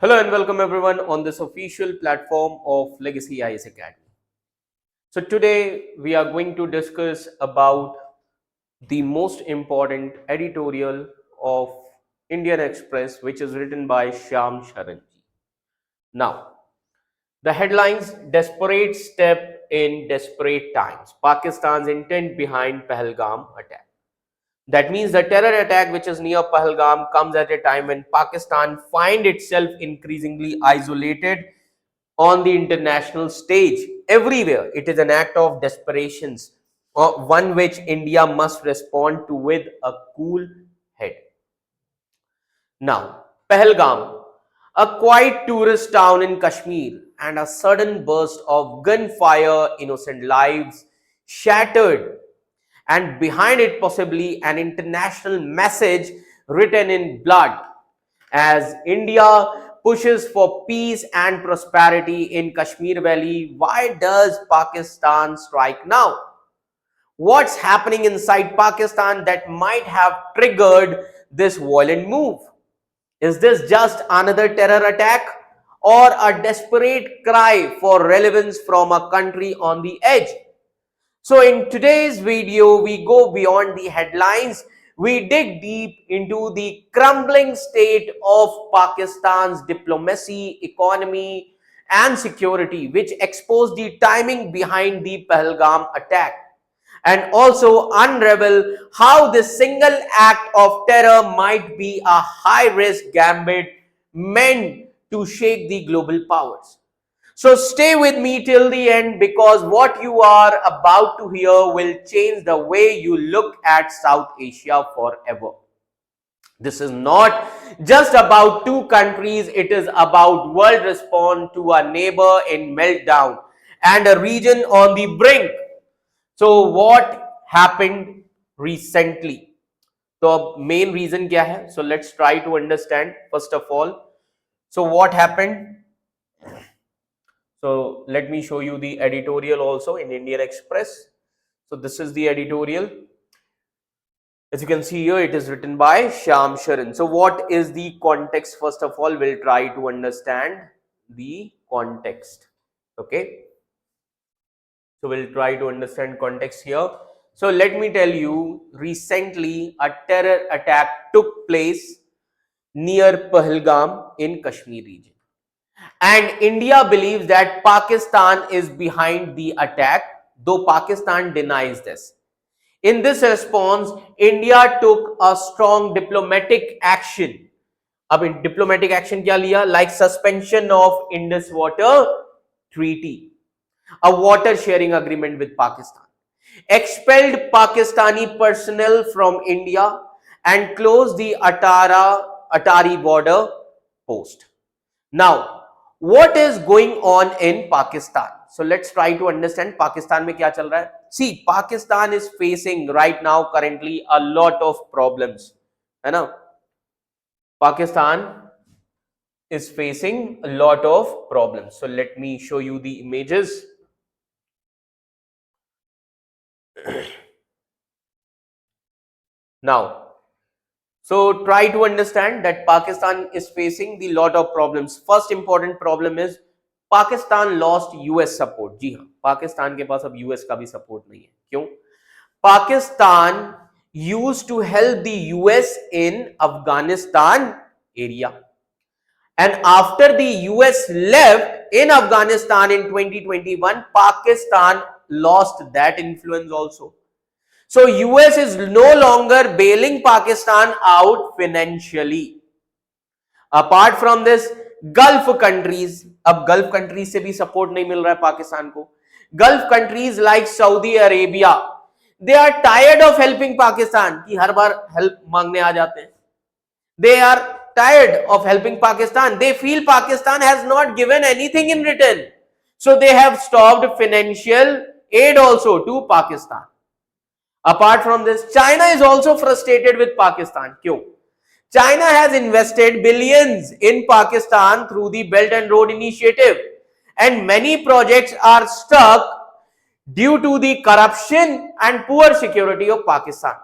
Hello and welcome everyone on this official platform of Legacy IS Academy. So today we are going to discuss about the most important editorial of Indian Express, which is written by Shyam Sharan ji. Now, the headlines: Desperate step in desperate times. Pakistan's intent behind Pahalgam attack. That means the terror attack which is near Pahalgam comes at a time when Pakistan find itself increasingly isolated on the international stage. Everywhere it is an act of desperation, one which India must respond to with a cool head. Now, Pahalgam, a quiet tourist town in Kashmir, and a sudden burst of gunfire, innocent lives shattered, and behind it possibly an international message written in blood as India pushes for peace and prosperity in Kashmir Valley. Why does Pakistan strike now? What's happening inside Pakistan that might have triggered this violent move? Is this just another terror attack or a desperate cry for relevance from a country on the edge? So in today's video, we go beyond the headlines. We dig deep into the crumbling state of Pakistan's diplomacy, economy, and security, which expose the timing behind the Pahalgam attack, and also unravel how this single act of terror might be a high-risk gambit meant to shake the global powers. So stay with me till the end, because what you are about to hear will change the way you look at South Asia forever. This is not just about two countries, it is about world response to a neighbor in meltdown and a region on the brink. So what happened recently? The main reason क्या है? So let's try to understand first of all. So what happened? So let me show you the editorial also in Indian Express. So this is the editorial. As you can see here, it is written by Shyam Sharan. So what is the context? First of all, we'll try to understand the context. Okay. So we'll try to understand context here. So let me tell you, recently a terror attack took place near Pahalgam in Kashmir region. And India believes that Pakistan is behind the attack, though Pakistan denies this. In this response, India took a strong diplomatic action. अब diplomatic action क्या लिया? Like suspension of Indus Water Treaty, a water sharing agreement with Pakistan, expelled Pakistani personnel from India, and closed the Atari border post. Now, what is going on in Pakistan? So let's try to understand Pakistan में क्या चल रहा है. See, Pakistan is facing right now currently a lot of problems, है ना? Pakistan is facing a lot of problems. So let me show you the images. Now, so try to understand that Pakistan is facing the lot of problems. First important problem is Pakistan lost US support. जी हाँ, पाकिस्तान के पास अब US का भी support नहीं है. क्यों? Pakistan used to help the US in Afghanistan area, and after the US left in Afghanistan in 2021, Pakistan lost that influence also. So US is no longer bailing Pakistan out financially. Apart from this, Gulf countries, अब Gulf countries से भी support नहीं मिल रहा है पाकिस्तान को. Gulf countries like Saudi Arabia, they are tired of helping Pakistan, कि हर बार help मांगने आ जाते हैं. They are tired of helping Pakistan. They feel Pakistan has not given anything in return. So they have stopped financial aid also to Pakistan. Apart from this, China is also frustrated with Pakistan. क्यों? China has invested billions in Pakistan through the Belt and Road Initiative, and many projects are stuck due to the corruption and poor security of Pakistan.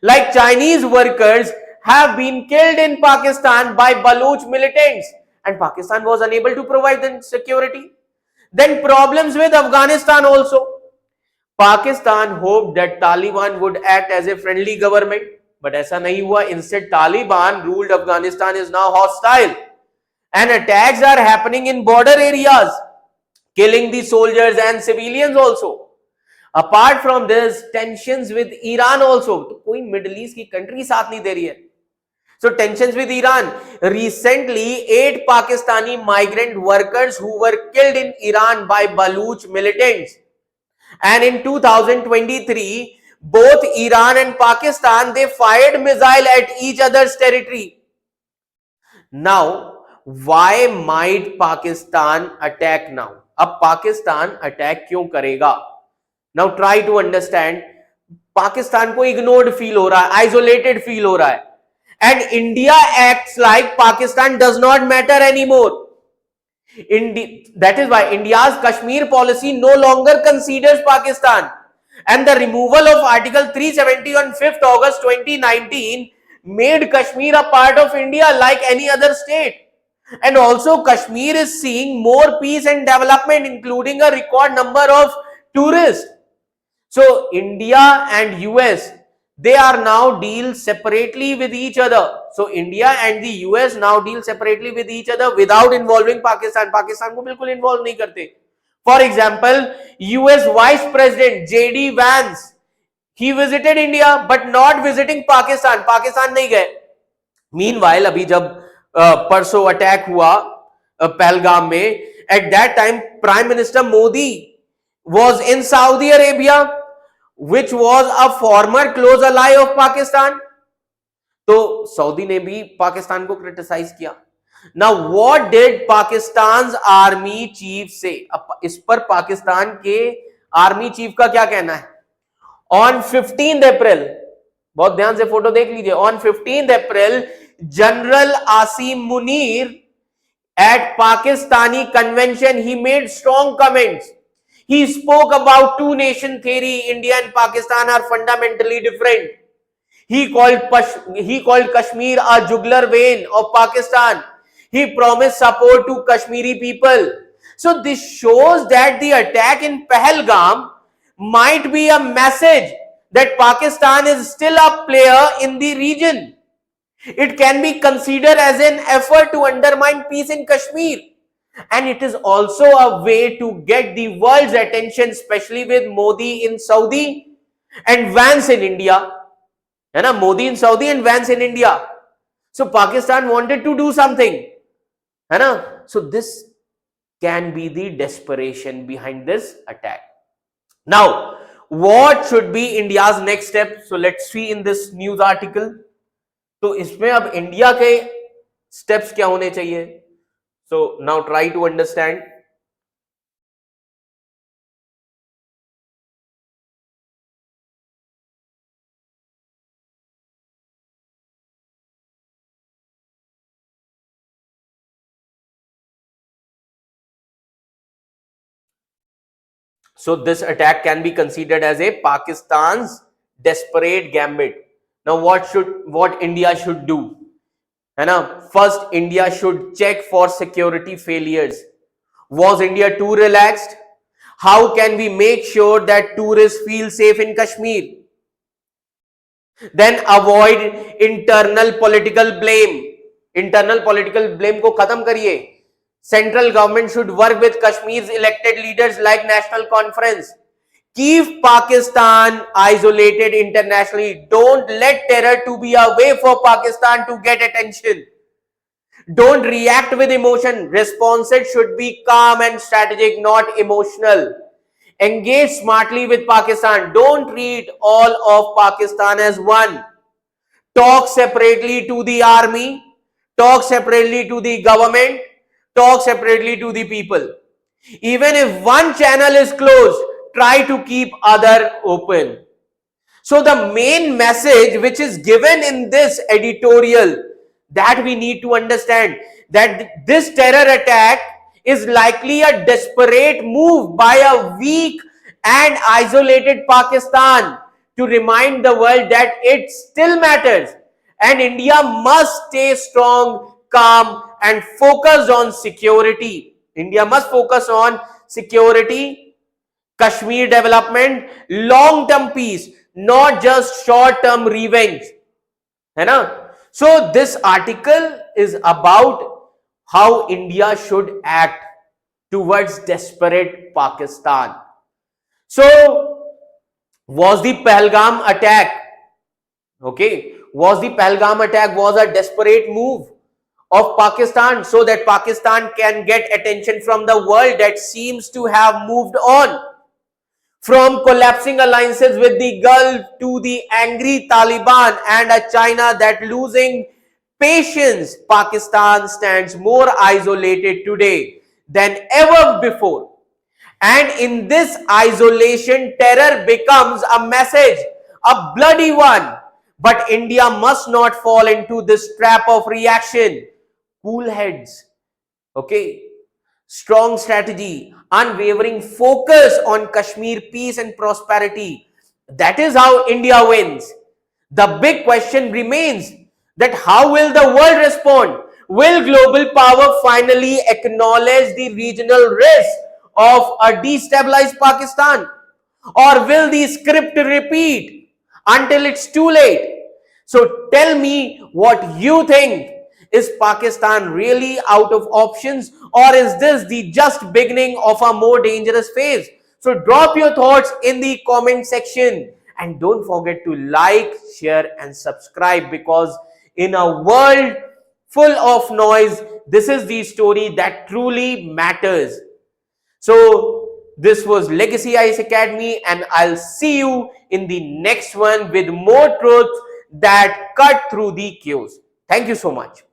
Like Chinese workers have been killed in Pakistan by Baloch militants, and Pakistan was unable to provide the security. Then problems with Afghanistan also. Pakistan hoped that Taliban would act as a friendly government, but ऐसा नहीं हुआ. Instead, Taliban ruled Afghanistan is now hostile, and attacks are happening in border areas, killing the soldiers and civilians also. Apart from this, tensions with Iran also. तो कोई middle east की country साथ नहीं दे रही है. So tensions with Iran. Recently, 8 Pakistani migrant workers who were killed in Iran by Baluch militants. And in 2023, both Iran and Pakistan, they fired missile at each other's territory. Now, why might Pakistan attack now? अब Pakistan attack क्यों करेगा? Now try to understand. Pakistan को ignored feel हो रहा है, isolated feel हो रहा है, and India acts like Pakistan does not matter anymore. That is why India's Kashmir policy no longer considers Pakistan, and the removal of Article 370 on 5th August 2019 made Kashmir a part of India like any other state. And also Kashmir is seeing more peace and development, including a record number of tourists. So India and US, they are now deal separately with each other. So India and the US now deal separately with each other without involving Pakistan. Pakistan को बिल्कुल involve नहीं करते. For example, US Vice President JD Vance, he visited India but not visiting Pakistan. Pakistan नहीं गए. Meanwhile, अभी जब परसों attack हुआ पहलगाम में, at that time Prime Minister Modi was in Saudi Arabia, which was a former close ally of Pakistan. तो Saudi ने भी पाकिस्तान को क्रिटिसाइज किया. Now what did Pakistan's army chief say? अब इस पर पाकिस्तान के आर्मी चीफ का क्या कहना है? On 15th April, बहुत ध्यान से फोटो देख लीजिए. On 15th April, General Asim Munir at Pakistani convention, he made strong comments. He spoke about two-nation theory. India and Pakistan are fundamentally different. He called Kashmir a jugular vein of Pakistan. He promised support to Kashmiri people. So this shows that the attack in Pahalgam might be a message that Pakistan is still a player in the region. It can be considered as an effort to undermine peace in Kashmir. And it is also a way to get the world's attention, especially with Modi in Saudi and Vance in India. है ना, Modi in Saudi and Vance in India. So Pakistan wanted to do something. है ना? So this can be the desperation behind this attack. Now, what should be India's next step? So let's see in this news article. तो इसमें अब India के steps क्या होने चाहिए? So now try to understand. So this attack can be considered as a Pakistan's desperate gambit. Now what India should do? है ना? First, India should check for security failures. Was India too relaxed? How can we make sure that tourists feel safe in Kashmir? Then avoid internal political blame. Internal political blame को खत्म करिए. Central government should work with Kashmir's elected leaders like National Conference. Keep Pakistan isolated internationally. Don't let terror to be a way for Pakistan to get attention. Don't react with emotion. Responses should be calm and strategic, not emotional. Engage smartly with Pakistan. Don't treat all of Pakistan as one. Talk separately to the army. Talk separately to the government. Talk separately to the people. Even if one channel is closed, try to keep other open. So the main message which is given in this editorial, that we need to understand that this terror attack is likely a desperate move by a weak and isolated Pakistan to remind the world that it still matters and India must stay strong, calm and focused on security. India must focus on security, Kashmir development, long-term peace, not just short-term revenge. है ना? So this article is about how India should act towards desperate Pakistan. So was the Pahalgam attack, okay, was a desperate move of Pakistan so that Pakistan can get attention from the world that seems to have moved on from collapsing alliances with the Gulf to the angry Taliban and a China that losing patience. Pakistan stands more isolated today than ever before. And in this isolation, terror becomes a message, a bloody one. But India must not fall into this trap of reaction. Cool heads, okay? Strong strategy, unwavering focus on Kashmir peace and prosperity. That is how India wins. The big question remains that how will the world respond? Will global power finally acknowledge the regional risk of a destabilized Pakistan? Or will the script repeat until it's too late? So tell me what you think. Is Pakistan really out of options, or is this the just beginning of a more dangerous phase? So drop your thoughts in the comment section and don't forget to like, share and subscribe, because in a world full of noise, this is the story that truly matters. So this was Legacy IAS Academy, and I'll see you in the next one with more truths that cut through the chaos. Thank you so much.